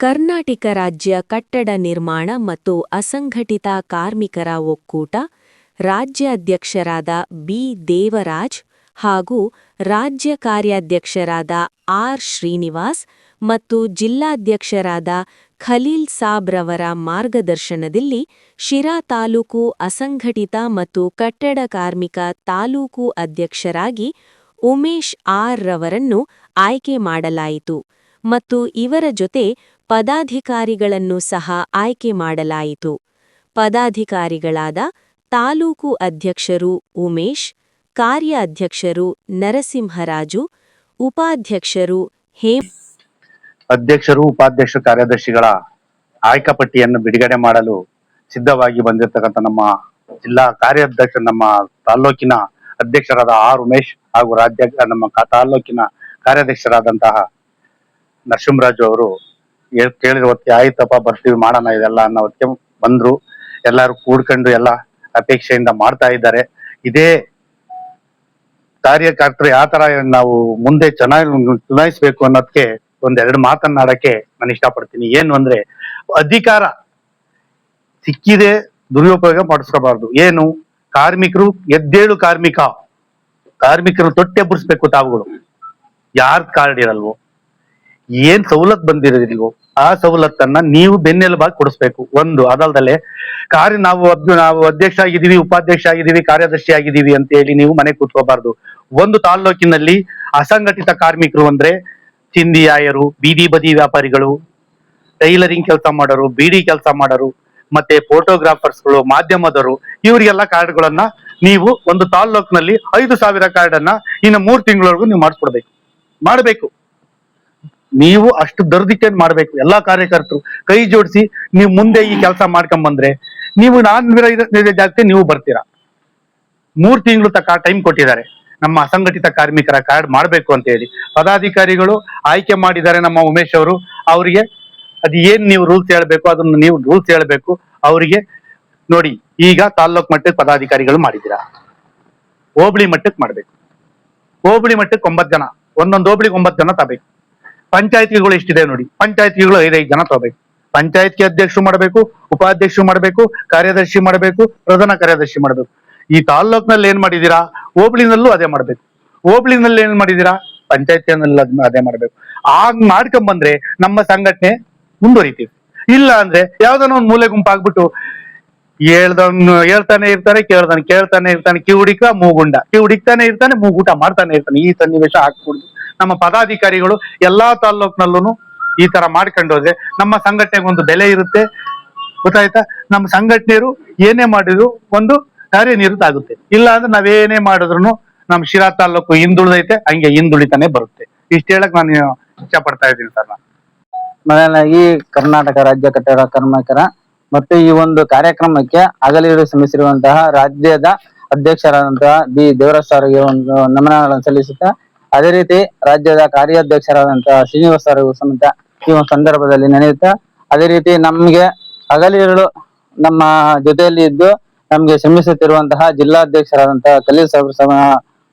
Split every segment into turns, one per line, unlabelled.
ಕರ್ನಾಟಕ ರಾಜ್ಯ ಕಟ್ಟಡ ನಿರ್ಮಾಣ ಮತ್ತು ಅಸಂಘಟಿತ ಕಾರ್ಮಿಕರ ಒಕ್ಕೂಟ ರಾಜ್ಯಾಧ್ಯಕ್ಷರಾದ ಬಿ ದೇವರಾಜ್ ಹಾಗೂ ರಾಜ್ಯ ಕಾರ್ಯಾಧ್ಯಕ್ಷರಾದ ಆರ್ ಶ್ರೀನಿವಾಸ್ ಮತ್ತು ಜಿಲ್ಲಾಧ್ಯಕ್ಷರಾದ ಖಲೀಲ್ ಸಾಬ್ರವರ ಮಾರ್ಗದರ್ಶನದಲ್ಲಿ ಶಿರಾ ತಾಲೂಕು ಅಸಂಘಟಿತ ಮತ್ತು ಕಟ್ಟಡ ಕಾರ್ಮಿಕ ತಾಲೂಕು ಅಧ್ಯಕ್ಷರಾಗಿ ಉಮೇಶ್ ಆರ್ ರವರನ್ನು ಆಯ್ಕೆ ಮಾಡಲಾಯಿತು ಮತ್ತು ಇವರ ಜೊತೆ ಪದಾಧಿಕಾರಿಗಳನ್ನು ಸಹ ಆಯ್ಕೆ ಮಾಡಲಾಯಿತು. ಪದಾಧಿಕಾರಿಗಳಾದ ತಾಲೂಕು ಅಧ್ಯಕ್ಷರು ಉಮೇಶ್, ಕಾರ್ಯ ಅಧ್ಯಕ್ಷರು ನರಸಿಂಹರಾಜು, ಉಪಾಧ್ಯಕ್ಷರು
ಅಧ್ಯಕ್ಷರು ಉಪಾಧ್ಯಕ್ಷ ಕಾರ್ಯದರ್ಶಿಗಳ ಆಯ್ಕೆ ಪಟ್ಟಿಯನ್ನು ಬಿಡುಗಡೆ ಮಾಡಲು ಸಿದ್ಧವಾಗಿ ಬಂದಿರತಕ್ಕಂಥ ನಮ್ಮ ಜಿಲ್ಲಾ ಕಾರ್ಯಾಧ್ಯಕ್ಷ ನಮ್ಮ ತಾಲೂಕಿನ ಅಧ್ಯಕ್ಷರಾದ ಆರ್ ಉಮೇಶ್ ಹಾಗೂ ನಮ್ಮ ತಾಲೂಕಿನ ಕಾರ್ಯಾಧ್ಯಕ್ಷರಾದಂತಹ ನರಸಿಂಹರಾಜು ಅವರು ಕೇಳಿರೋ ಹೊತ್ತಿಗೆ ಆಯ್ತಪ್ಪ ಬರ್ತೀವಿ ಮಾಡೋಣ ಇದೆಲ್ಲ ಅನ್ನೋ ಹೊತ್ತಿಗೆ ಬಂದ್ರು. ಎಲ್ಲರೂ ಕೂಡ್ಕೊಂಡು ಎಲ್ಲ ಅಪೇಕ್ಷೆಯಿಂದ ಮಾಡ್ತಾ ಇದ್ದಾರೆ. ಇದೇ ಕಾರ್ಯಕರ್ತರು ಯಾವ ತರ ನಾವು ಮುಂದೆ ಚೆನ್ನಾಗಿ ಚುನಾಯಿಸ್ಬೇಕು ಅನ್ನೋದಕ್ಕೆ ಒಂದೆರಡು ಮಾತನ್ನಾಡಕ್ಕೆ ನಾನು ಇಷ್ಟಪಡ್ತೀನಿ. ಏನು ಅಂದ್ರೆ, ಅಧಿಕಾರ ಸಿಕ್ಕಿದೆ ದುರುಪಯೋಗ ಪಡಿಸ್ಕೋಬಾರ್ದು. ಏನು ಕಾರ್ಮಿಕರು ಎದ್ದೇಳು ಕಾರ್ಮಿಕರು ತೊಟ್ಟೆಬ್ಬರಿಸ್ಬೇಕು. ತಾವುಗಳು ಯಾರ್ ಕಾರ್ಡ್ ಇರಲ್ವೋ, ಏನ್ ಸವಲತ್ತು ಬಂದಿರೋದಿಲ್ವೋ ಆ ಸವಲತ್ತನ್ನ ನೀವು ಬೆನ್ನೆಲುಬಾಗಿ ಕೊಡಿಸ್ಬೇಕು. ಒಂದು ಅದಲ್ದಲೆ ನಾವು ಅಧ್ಯಕ್ಷ ಆಗಿದ್ದೀವಿ, ಉಪಾಧ್ಯಕ್ಷ ಆಗಿದ್ದೀವಿ, ಕಾರ್ಯದರ್ಶಿ ಆಗಿದ್ದೀವಿ ಅಂತ ಹೇಳಿ ನೀವು ಮನೆ ಕೂತ್ಕೋಬಾರ್ದು. ಒಂದು ತಾಲ್ಲೂಕಿನಲ್ಲಿ ಅಸಂಘಟಿತ ಕಾರ್ಮಿಕರು ಅಂದ್ರೆ ಚಿಂದಿಯಾಯರು, ಬೀದಿ ಬದಿ ವ್ಯಾಪಾರಿಗಳು, ಟೈಲರಿಂಗ್ ಕೆಲಸ ಮಾಡೋರು, ಬೀಡಿ ಕೆಲಸ ಮಾಡೋರು, ಮತ್ತೆ ಫೋಟೋಗ್ರಾಫರ್ಸ್ಗಳು, ಮಾಧ್ಯಮದವರು, ಇವರಿಗೆಲ್ಲ ಕಾರ್ಡ್ಗಳನ್ನ ನೀವು ಒಂದು ತಾಲ್ಲೂಕಿನಲ್ಲಿ 5,000 ಕಾರ್ಡ್ ಅನ್ನ ಇನ್ನು 3 ತಿಂಗಳವರೆಗೂ ನೀವು ಮಾಡಬೇಕು. ನೀವು ಅಷ್ಟು ದರ್ದಿಕೇನ್ ಮಾಡ್ಬೇಕು. ಎಲ್ಲಾ ಕಾರ್ಯಕರ್ತರು ಕೈ ಜೋಡಿಸಿ ನೀವು ಮುಂದೆ ಈ ಕೆಲಸ ಮಾಡ್ಕೊಂಡ್ ಬಂದ್ರೆ ನೀವು ಜಾಗಕ್ಕೆ ನೀವು ಬರ್ತೀರಾ. 3 ತಿಂಗಳು ತಕ್ಕ ಟೈಮ್ ಕೊಟ್ಟಿದ್ದಾರೆ ನಮ್ಮ ಅಸಂಘಟಿತ ಕಾರ್ಮಿಕರ ಕಾರ್ಡ್ ಮಾಡ್ಬೇಕು ಅಂತ ಹೇಳಿ. ಪದಾಧಿಕಾರಿಗಳು ಆಯ್ಕೆ ಮಾಡಿದ್ದಾರೆ ನಮ್ಮ ಉಮೇಶ್ ಅವರು. ಅವರಿಗೆ ಅದು ಏನ್ ನೀವು ರೂಲ್ಸ್ ಹೇಳ್ಬೇಕು ಅದನ್ನ ನೀವು ರೂಲ್ಸ್ ಹೇಳ್ಬೇಕು ಅವರಿಗೆ. ನೋಡಿ, ಈಗ ತಾಲ್ಲೂಕ್ ಮಟ್ಟಕ್ಕೆ ಪದಾಧಿಕಾರಿಗಳು ಮಾಡಿದ್ದೀರಾ, ಹೋಬಳಿ ಮಟ್ಟಕ್ಕೆ ಮಾಡ್ಬೇಕು. ಹೋಬಳಿ ಮಟ್ಟಕ್ಕೆ 9 ಜನ, ಒಂದೊಂದು ಹೋಬಳಿಗೆ 9 ಜನ ತಗೋಬೇಕು. ಪಂಚಾಯತ್ಗಳು ಎಷ್ಟಿದೆ ನೋಡಿ, ಪಂಚಾಯತ್ಗಳು 5 ಜನ ತಗೋಬೇಕು. ಪಂಚಾಯತ್ಗೆ ಅಧ್ಯಕ್ಷರು ಮಾಡಬೇಕು, ಉಪಾಧ್ಯಕ್ಷರು ಮಾಡಬೇಕು, ಕಾರ್ಯದರ್ಶಿ ಮಾಡಬೇಕು, ಪ್ರಧಾನ ಕಾರ್ಯದರ್ಶಿ ಮಾಡಬೇಕು. ಈ ತಾಲ್ಲೂಕಿನಲ್ಲಿ ಏನ್ ಮಾಡಿದೀರಾ, ಹೋಬಳಿನಲ್ಲೂ ಅದೇ ಮಾಡ್ಬೇಕು. ಹೋಬಳಿನಲ್ಲಿ ಏನ್ ಮಾಡಿದೀರಾ, ಪಂಚಾಯತ್ನಲ್ಲಿ ಅದೇ ಮಾಡ್ಬೇಕು. ಆಗ ಮಾಡ್ಕೊಂಡ್ ಬಂದ್ರೆ ನಮ್ಮ ಸಂಘಟನೆ ಮುಂದುವರಿತೀವಿ. ಇಲ್ಲ ಅಂದ್ರೆ ಯಾವ್ದನ್ನ ಒಂದು ಮೂಲೆ ಗುಂಪಾಗ್ಬಿಟ್ಟು ಹೇಳ್ತಾನೆ ಇರ್ತಾನೆ, ಕೇಳ್ತಾನೆ ಇರ್ತಾನೆ, ಕಿವುಡಿಕ ಮೂಗುಂಡ, ಕಿವುಡಿಕ್ತಾನೆ ಇರ್ತಾನೆ, ಮೂಗೂಟ ಮಾಡ್ತಾನೆ ಇರ್ತಾನೆ. ಈ ಸನ್ನಿವೇಶ ಹಾಕ್ಬಿಡುದು. ನಮ್ಮ ಪದಾಧಿಕಾರಿಗಳು ಎಲ್ಲಾ ತಾಲ್ಲೂಕಿನಲ್ಲೂ ಈ ತರ ಮಾಡ್ಕೊಂಡೋದ್ರೆ ನಮ್ಮ ಸಂಘಟನೆಗೆ ಒಂದು ಬೆಲೆ ಇರುತ್ತೆ. ಗೊತ್ತಾಯ್ತಾ? ನಮ್ಮ ಸಂಘಟನೆಯರು ಏನೇ ಮಾಡಿದ್ರು ಒಂದು ಕಾರ್ಯನಿರತ ಆಗುತ್ತೆ. ಇಲ್ಲ ಅಂದ್ರೆ ನಾವೇನೇ ಮಾಡಿದ್ರು ನಮ್ ಶಿರಾ ತಾಲ್ಲೂಕು ಹಿಂದುಳಿದೈತೆ, ಹಂಗೆ ಹಿಂದುಳಿತಾನೆ ಬರುತ್ತೆ. ಇಷ್ಟ ಹೇಳಕ್ ನಾನು ಇಷ್ಟ ಪಡ್ತಾ ಇದ್ದೀನಿ ಸರ್.
ಮೊದಲನಾಗಿ ಕರ್ನಾಟಕ ರಾಜ್ಯ ಕಟ್ಟಡ ಕಾರ್ಮಿಕರ ಮತ್ತು ಈ ಒಂದು ಕಾರ್ಯಕ್ರಮಕ್ಕೆ ಅಗಲಿರು ಶ್ರಮಿಸಿರುವಂತಹ ರಾಜ್ಯದ ಅಧ್ಯಕ್ಷರಾದಂತಹ ಬಿ ದೇವರಾಜ್ ಅವರಿಗೆ ಒಂದು ನಮನಗಳನ್ನು ಸಲ್ಲಿಸುತ್ತಾ, ಅದೇ ರೀತಿ ರಾಜ್ಯದ ಕಾರ್ಯಾಧ್ಯಕ್ಷರಾದಂತಹ ಶ್ರೀನಿವಾಸ್ ಅವರಿಗೂ ಸಮೇತ ಈ ಒಂದು ಸಂದರ್ಭದಲ್ಲಿ ನೆನೆಯುತ್ತಾ, ಅದೇ ರೀತಿ ನಮ್ಗೆ ಹಗಲಿರುಳು ನಮ್ಮ ಜೊತೆಯಲ್ಲಿ ಇದ್ದು ನಮ್ಗೆ ಶ್ರಮಿಸುತ್ತಿರುವಂತಹ ಜಿಲ್ಲಾಧ್ಯಕ್ಷರಾದಂತಹ ಖಲೀಲ್ ಸಾಬ್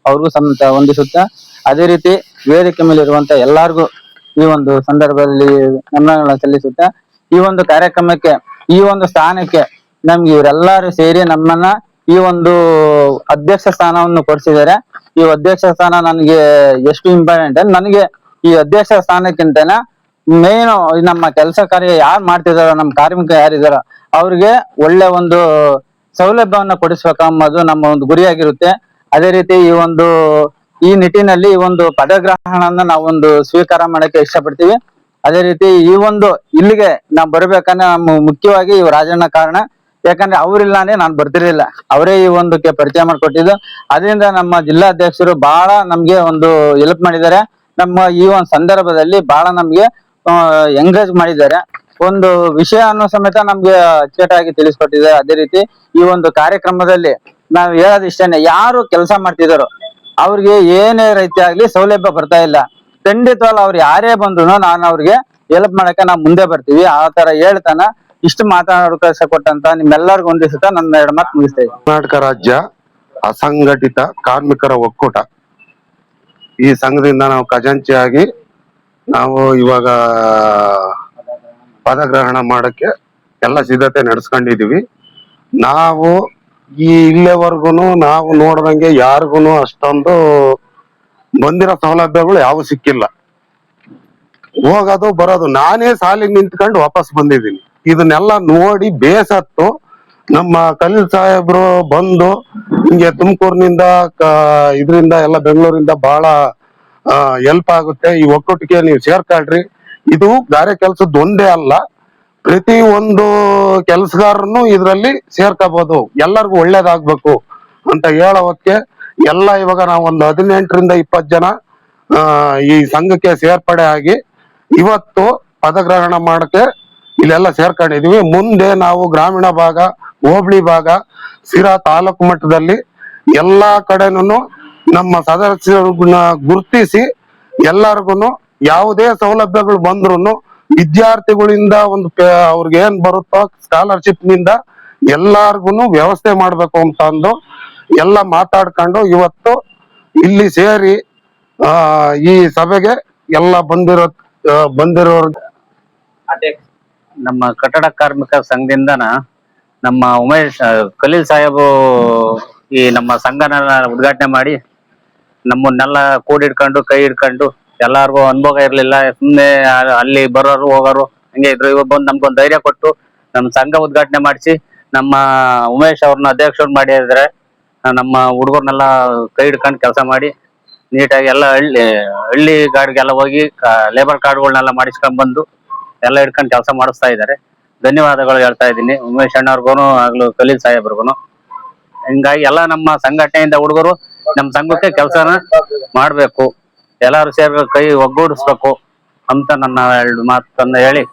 ಅವ್ರಿಗೂ ಸಮೇತ ವಂದಿಸುತ್ತಾ, ಅದೇ ರೀತಿ ವೇದಿಕೆ ಮೇಲೆ ಇರುವಂತಹ ಎಲ್ಲಾರ್ಗೂ ಈ ಒಂದು ಸಂದರ್ಭದಲ್ಲಿ ನಮನಗಳನ್ನು ಸಲ್ಲಿಸುತ್ತಾ, ಈ ಒಂದು ಕಾರ್ಯಕ್ರಮಕ್ಕೆ ಈ ಒಂದು ಸ್ಥಾನಕ್ಕೆ ನಮ್ಗೆ ಇವರೆಲ್ಲರೂ ಸೇರಿ ನಮ್ಮನ್ನ ಈ ಒಂದು ಅಧ್ಯಕ್ಷ ಸ್ಥಾನವನ್ನು ಕೊಡಿಸಿದ್ದಾರೆ. ಈ ಅಧ್ಯಕ್ಷ ಸ್ಥಾನ ನನಗೆ ಎಷ್ಟು ಇಂಪಾರ್ಟೆಂಟ್, ನನಗೆ ಈ ಅಧ್ಯಕ್ಷ ಸ್ಥಾನಕ್ಕಿಂತನ ಮೇನ್ ನಮ್ಮ ಕೆಲಸ ಕಾರ್ಯ ಯಾರು ಮಾಡ್ತಿದಾರೋ, ನಮ್ಮ ಕಾರ್ಮಿಕ ಯಾರಿದಾರೋ ಅವ್ರಿಗೆ ಒಳ್ಳೆ ಒಂದು ಸೌಲಭ್ಯವನ್ನ ಕೊಡಿಸ್ಬೇಕಂಬುದು ನಮ್ಮ ಒಂದು ಗುರಿಯಾಗಿರುತ್ತೆ. ಅದೇ ರೀತಿ ಈ ನಿಟ್ಟಿನಲ್ಲಿ ಈ ಒಂದು ಪದಗ್ರಹಣನ ನಾವೊಂದು ಸ್ವೀಕಾರ ಮಾಡಕ್ಕೆ ಇಷ್ಟಪಡ್ತೀವಿ. ಅದೇ ರೀತಿ ಇಲ್ಲಿಗೆ ನಾವು ಬರ್ಬೇಕಂದ್ರೆ ನಮ್ಮ ಮುಖ್ಯವಾಗಿ ಇವ್ ರಾಜಣ್ಣ ಕಾರಣ. ಯಾಕಂದ್ರೆ ಅವ್ರಿಲ್ಲಾಂದ್ರೆ ನಾನು ಬರ್ತಿರ್ಲಿಲ್ಲ, ಅವರೇ ಈ ಒಂದಕ್ಕೆ ಪರಿಚಯ ಮಾಡಿಕೊಟ್ಟಿದ್ದು. ಅದರಿಂದ ನಮ್ಮ ಜಿಲ್ಲಾಧ್ಯಕ್ಷರು ಬಹಳ ನಮ್ಗೆ ಒಂದು ಹೆಲ್ಪ್ ಮಾಡಿದ್ದಾರೆ. ನಮ್ಮ ಈ ಒಂದು ಸಂದರ್ಭದಲ್ಲಿ ಬಹಳ ನಮ್ಗೆ ಎಂಗೇಜ್ ಮಾಡಿದ್ದಾರೆ. ಒಂದು ವಿಷಯವನ್ನು ಸಮೇತ ನಮ್ಗೆ ಅಚ್ಚುಕಟ್ಟಾಗಿ ತಿಳಿಸ್ಕೊಟ್ಟಿದ್ದಾರೆ. ಅದೇ ರೀತಿ ಈ ಒಂದು ಕಾರ್ಯಕ್ರಮದಲ್ಲಿ ನಾವು ಹೇಳೋದು ಇಷ್ಟೇನೆ, ಯಾರು ಕೆಲಸ ಮಾಡ್ತಿದಾರೋ ಅವ್ರಿಗೆ ಏನೇ ರೀತಿಯಾಗ್ಲಿ ಸೌಲಭ್ಯ ಬರ್ತಾ ಇಲ್ಲ, ಖಂಡಿತವಲ್ಲ ಅವ್ರು ಯಾರೇ ಬಂದ್ರು ನಾನು ಅವ್ರಿಗೆ ಹೆಲ್ಪ್ ಮಾಡಕ್ಕೆ ನಾವು ಮುಂದೆ ಬರ್ತೀವಿ. ಆ ತರ ಹೇಳ್ತಾನ ಇಷ್ಟು ಮಾತಾಡೋಕೆ ಕೊಟ್ಟಂತ ನಿಮ್ಮೆಲ್ಲರಿಗೂ ಹೊಂದಿಸುತ್ತಾ ನನ್ನ 2 ಮಾತು ಮುಗಿಸ್ತಾ ಇದ್ದೀನಿ.
ಕರ್ನಾಟಕ ರಾಜ್ಯ ಅಸಂಘಟಿತ ಕಾರ್ಮಿಕರ ಒಕ್ಕೂಟ ಈ ಸಂಘದಿಂದ ನಾವು ಖಜಾಂಚಿಯಾಗಿ ನಾವು ಇವಾಗ ಪದಗ್ರಹಣ ಮಾಡಕ್ಕೆ ಎಲ್ಲ ಸಿದ್ಧತೆ ನಡೆಸ್ಕೊಂಡಿದೀವಿ. ನಾವು ಇಲ್ಲಿವರೆಗೂ ನಾವು ನೋಡ್ದಂಗೆ ಯಾರಿಗೂ ಅಷ್ಟೊಂದು ಬಂದಿರೋ ಸೌಲಭ್ಯಗಳು ಯಾವ ಸಿಕ್ಕಿಲ್ಲ. ಹೋಗೋದು ಬರೋದು ನಾನೇ ಸಾಲಿಗೆ ನಿಂತ್ಕೊಂಡು ವಾಪಸ್ ಬಂದಿದ್ದೀನಿ. ಇದನ್ನೆಲ್ಲ ನೋಡಿ ಬೇಸತ್ತು ನಮ್ಮ ಖಲೀಲ್ ಸಾಹೇಬ್ರು ಬಂದು ಹಿಂಗೆ ತುಮಕೂರಿನಿಂದ ಇದರಿಂದ ಎಲ್ಲ ಬೆಂಗಳೂರಿಂದ ಬಹಳ ಹೆಲ್ಪ್ ಆಗುತ್ತೆ, ಈ ಒಕ್ಕೂಟಕ್ಕೆ ನೀವು ಸೇರ್ಕೊಳ್ರಿ. ಇದು ಗಾರೆ ಕೆಲ್ಸದ ಒಂದೇ ಅಲ್ಲ, ಪ್ರತಿ ಒಂದು ಕೆಲ್ಸಗಾರನು ಇದ್ರಲ್ಲಿ ಸೇರ್ಕೋಬಹುದು, ಎಲ್ಲರಿಗೂ ಒಳ್ಳೇದಾಗ್ಬೇಕು ಅಂತ ಹೇಳೋವಕ್ಕೆ ಎಲ್ಲ ಇವಾಗ ನಾವು ಒಂದು 18ರಿಂದ 20 ಜನ ಈ ಸಂಘಕ್ಕೆ ಸೇರ್ಪಡೆ ಆಗಿ ಇವತ್ತು ಪದಗ್ರಹಣ ಮಾಡಕ್ಕೆ ಇಲ್ಲೆಲ್ಲ ಸೇರ್ಕೊಂಡಿದೀವಿ. ಮುಂದೆ ನಾವು ಗ್ರಾಮೀಣ ಭಾಗ, ಹೋಬಳಿ ಭಾಗ, ಸಿರಾ ತಾಲೂಕು ಮಟ್ಟದಲ್ಲಿ ಎಲ್ಲಾ ಕಡೆನೂ ನಮ್ಮ ಸದಸ್ಯರನ್ನ ಗುರುತಿಸಿ ಎಲ್ಲರಿಗೂ ಯಾವುದೇ ಸೌಲಭ್ಯಗಳು ಬಂದ್ರು ವಿದ್ಯಾರ್ಥಿಗಳಿಂದ ಒಂದು ಅವ್ರಿಗೆ ಏನ್ ಬರುತ್ತೋ ಸ್ಕಾಲರ್ಶಿಪ್ ನಿಂದ ಎಲ್ಲಾರ್ಗು ವ್ಯವಸ್ಥೆ ಮಾಡ್ಬೇಕು ಅಂತ ಅಂದು ಎಲ್ಲ ಮಾತಾಡ್ಕೊಂಡು ಇವತ್ತು ಇಲ್ಲಿ ಸೇರಿ ಈ ಸಭೆಗೆ ಎಲ್ಲ ಬಂದಿರೋ
ನಮ್ಮ ಕಟ್ಟಡ ಕಾರ್ಮಿಕ ಸಂಘದಿಂದನ ನಮ್ಮ ಉಮೇಶ್ ಖಲೀಲ್ ಸಾಹೇಬು ಈ ನಮ್ಮ ಸಂಘನ ಉದ್ಘಾಟನೆ ಮಾಡಿ ನಮ್ಮನ್ನೆಲ್ಲ ಕೂಡಿಡ್ಕೊಂಡು ಕೈ ಹಿಡ್ಕೊಂಡು ಎಲ್ಲಾರ್ಗು ಅನುಭವ ಇರ್ಲಿಲ್ಲ, ಸುಮ್ಮನೆ ಅಲ್ಲಿ ಬರೋರು ಹೋಗೋರು ಹಂಗೆ ಇದ್ರು. ಇವಾಗ ಬಂದು ನಮ್ಗೊಂದು ಧೈರ್ಯ ಕೊಟ್ಟು ನಮ್ಮ ಸಂಘ ಉದ್ಘಾಟನೆ ಮಾಡಿಸಿ ನಮ್ಮ ಉಮೇಶ್ ಅವ್ರನ್ನ ಅಧ್ಯಕ್ಷರು ಮಾಡಿದ್ರೆ ನಮ್ಮ ಹುಡುಗರ್ನೆಲ್ಲ ಕೈ ಹಿಡ್ಕೊಂಡು ಕೆಲಸ ಮಾಡಿ ನೀಟಾಗಿ ಎಲ್ಲ ಹಳ್ಳಿ ಗಾಡಿಗೆಲ್ಲ ಹೋಗಿ ಲೇಬರ್ ಕಾರ್ಡ್ಗಳನ್ನೆಲ್ಲ ಮಾಡಿಸ್ಕೊಂಡ್ ಬಂದು ಎಲ್ಲ ಹಿಡ್ಕೊಂಡು ಕೆಲಸ ಮಾಡಿಸ್ತಾ ಇದ್ದಾರೆ. ಧನ್ಯವಾದಗಳು ಹೇಳ್ತಾ ಇದ್ದೀನಿ ಉಮೇಶ್ ಅಣ್ಣವ್ರಿಗೂ ಆಗ್ಲೂ ಖಲೀಲ್ ಸಾಹೇಬ್ರಿಗೂ. ಹಿಂಗಾಗಿ ಎಲ್ಲ ನಮ್ಮ ಸಂಘಟನೆಯಿಂದ ಹುಡುಗರು ನಮ್ಮ ಸಂಘಕ್ಕೆ ಕೆಲಸನ ಮಾಡ್ಬೇಕು, ಎಲ್ಲಾರು ಸೇರಿ ಕೈ ಒಗ್ಗೂಡಿಸ್ಬೇಕು ಅಂತ ನನ್ನ 2 ಮಾತನ್ನ ಹೇಳಿ